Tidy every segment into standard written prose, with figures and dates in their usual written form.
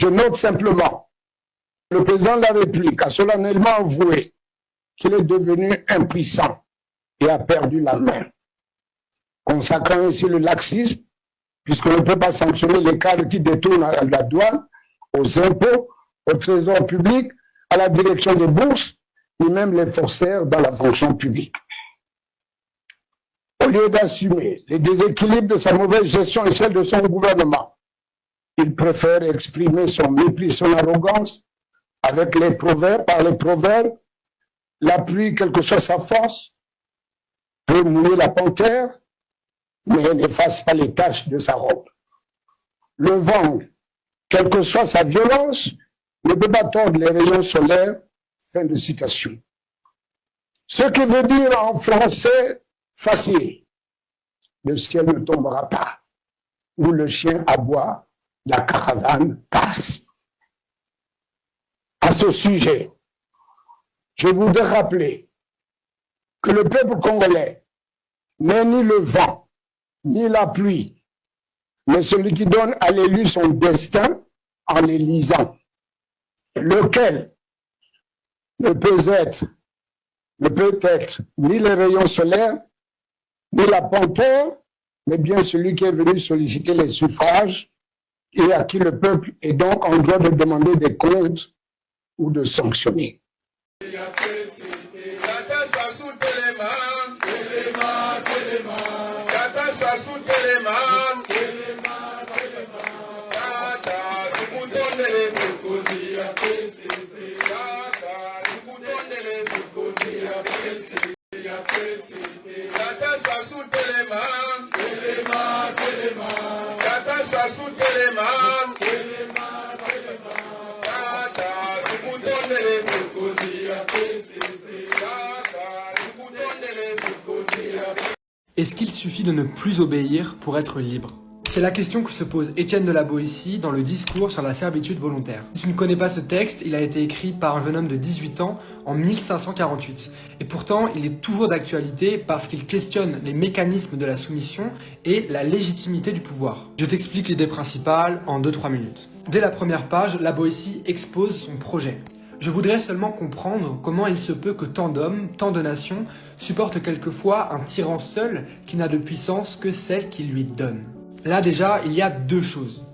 Je note simplement que le président de la République a solennellement avoué qu'il est devenu impuissant et a perdu la main, consacrant ainsi le laxisme, puisqu'on ne peut pas sanctionner les cadres qui détournent à la douane, aux impôts, au trésor public, à la direction des bourses, ni même les faussaires dans la fonction publique. Au lieu d'assumer les déséquilibres de sa mauvaise gestion et celle de son gouvernement, il préfère exprimer son mépris, son arrogance avec les proverbes, par les proverbes. La pluie, quelle que soit sa force, peut mouiller la panthère, mais elle n'efface pas les taches de sa robe. Le vent, quelle que soit sa violence, ne peut pas tordre les rayons solaires. Fin de citation. Ce qui veut dire en français facile, le ciel ne tombera pas, où le chien aboie, la caravane passe. À ce sujet, je voudrais rappeler que le peuple congolais n'est ni le vent, ni la pluie, mais celui qui donne à l'élu son destin en l'élisant, lequel ne peut être ni les rayons solaires, ni la panthère, mais bien celui qui est venu solliciter les suffrages et à qui le peuple est donc en droit de demander des comptes ou de sanctionner. Est-ce qu'il suffit de ne plus obéir pour être libre? C'est la question que se pose Étienne de la Boétie dans le discours sur la servitude volontaire. Si tu ne connais pas ce texte, il a été écrit par un jeune homme de 18 ans en 1548. Et pourtant, il est toujours d'actualité parce qu'il questionne les mécanismes de la soumission et la légitimité du pouvoir. Je t'explique l'idée principale en 2-3 minutes. Dès la première page, la Boétie expose son projet. Je voudrais seulement comprendre comment il se peut que tant d'hommes, tant de nations, supportent quelquefois un tyran seul qui n'a de puissance que celle qu'il lui donne. Là déjà, il y a deux choses.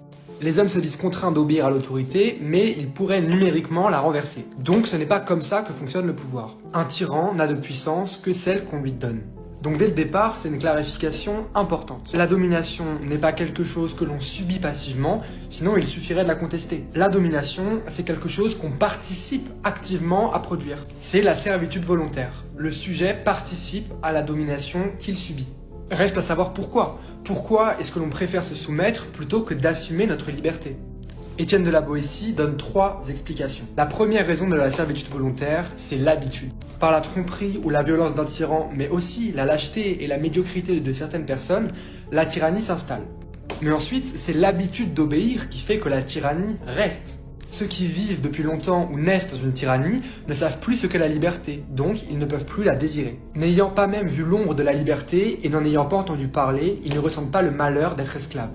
Les hommes se disent contraints d'obéir à l'autorité, mais ils pourraient numériquement la renverser. Donc ce n'est pas comme ça que fonctionne le pouvoir. Un tyran n'a de puissance que celle qu'on lui donne. Donc dès le départ, c'est une clarification importante. La domination n'est pas quelque chose que l'on subit passivement, sinon il suffirait de la contester. La domination, c'est quelque chose qu'on participe activement à produire. C'est la servitude volontaire. Le sujet participe à la domination qu'il subit. Reste à savoir pourquoi. Pourquoi est-ce que l'on préfère se soumettre plutôt que d'assumer notre liberté? Étienne de la Boétie donne 3 explications. La première raison de la servitude volontaire, c'est l'habitude. Par la tromperie ou la violence d'un tyran, mais aussi la lâcheté et la médiocrité de certaines personnes, la tyrannie s'installe. Mais ensuite, c'est l'habitude d'obéir qui fait que la tyrannie reste. Ceux qui vivent depuis longtemps ou naissent dans une tyrannie ne savent plus ce qu'est la liberté, donc ils ne peuvent plus la désirer. N'ayant pas même vu l'ombre de la liberté et n'en ayant pas entendu parler, ils ne ressentent pas le malheur d'être esclaves.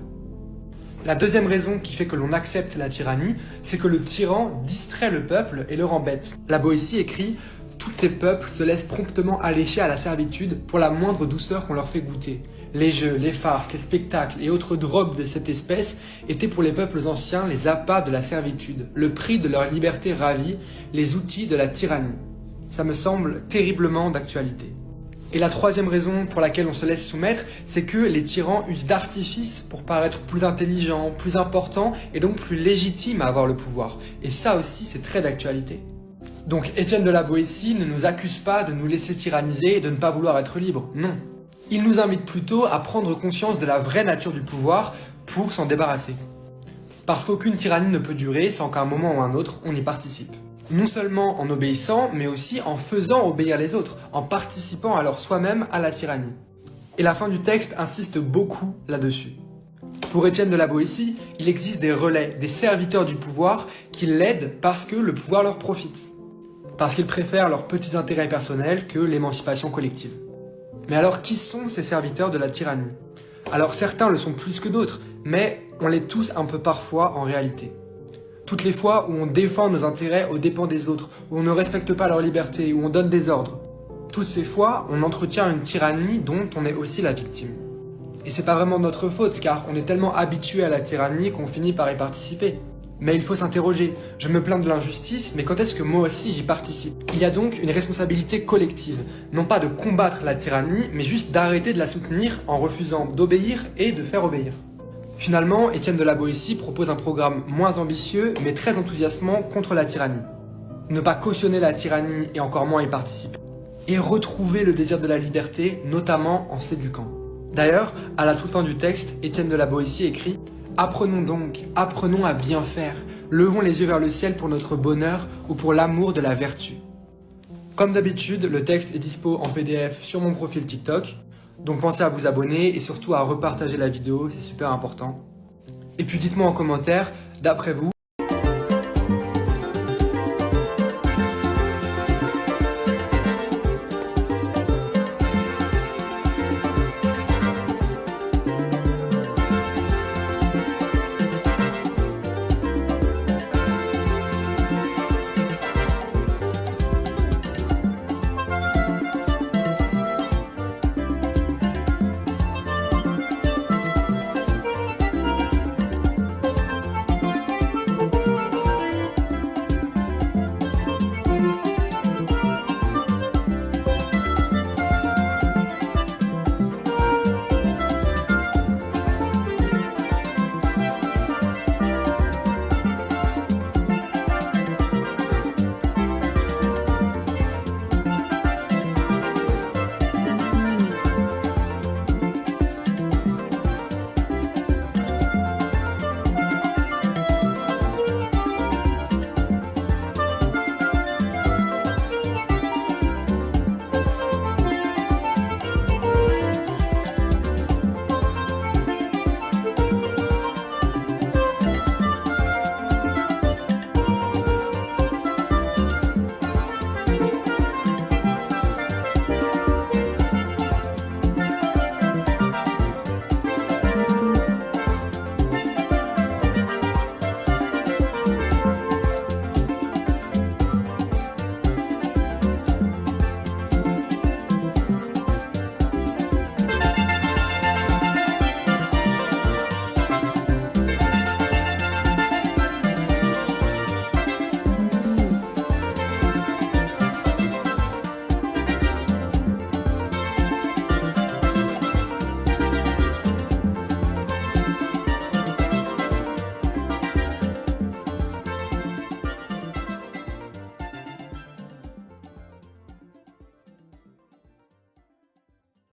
La deuxième raison qui fait que l'on accepte la tyrannie, c'est que le tyran distrait le peuple et le rend bête. La Boétie écrit « Tous ces peuples se laissent promptement allécher à la servitude pour la moindre douceur qu'on leur fait goûter. Les jeux, les farces, les spectacles et autres drogues de cette espèce étaient pour les peuples anciens les appâts de la servitude, le prix de leur liberté ravie, les outils de la tyrannie. » Ça me semble terriblement d'actualité. Et la troisième raison pour laquelle on se laisse soumettre, c'est que les tyrans usent d'artifices pour paraître plus intelligents, plus importants et donc plus légitimes à avoir le pouvoir. Et ça aussi, c'est très d'actualité. Donc Étienne de la Boétie ne nous accuse pas de nous laisser tyranniser et de ne pas vouloir être libre, non. Il nous invite plutôt à prendre conscience de la vraie nature du pouvoir pour s'en débarrasser. Parce qu'aucune tyrannie ne peut durer sans qu'à un moment ou un autre, on y participe. Non seulement en obéissant, mais aussi en faisant obéir les autres, en participant alors soi-même à la tyrannie. Et la fin du texte insiste beaucoup là-dessus. Pour Étienne de la Boétie, il existe des relais, des serviteurs du pouvoir qui l'aident parce que le pouvoir leur profite. Parce qu'ils préfèrent leurs petits intérêts personnels que l'émancipation collective. Mais alors qui sont ces serviteurs de la tyrannie? Alors certains le sont plus que d'autres, mais on l'est tous un peu parfois en réalité. Toutes les fois où on défend nos intérêts aux dépens des autres, où on ne respecte pas leur liberté, où on donne des ordres. Toutes ces fois, on entretient une tyrannie dont on est aussi la victime. Et c'est pas vraiment notre faute, car on est tellement habitué à la tyrannie qu'on finit par y participer. Mais il faut s'interroger, je me plains de l'injustice, mais quand est-ce que moi aussi j'y participe? Il y a donc une responsabilité collective, non pas de combattre la tyrannie, mais juste d'arrêter de la soutenir en refusant d'obéir et de faire obéir. Finalement, Étienne de la Boétie propose un programme moins ambitieux, mais très enthousiasmant contre la tyrannie. Ne pas cautionner la tyrannie et encore moins y participer. Et retrouver le désir de la liberté, notamment en s'éduquant. D'ailleurs, à la toute fin du texte, Étienne de la Boétie écrit « Apprenons donc, apprenons à bien faire, levons les yeux vers le ciel pour notre bonheur ou pour l'amour de la vertu. » Comme d'habitude, le texte est dispo en PDF sur mon profil TikTok, donc pensez à vous abonner et surtout à repartager la vidéo, c'est super important. Et puis dites-moi en commentaire, d'après vous,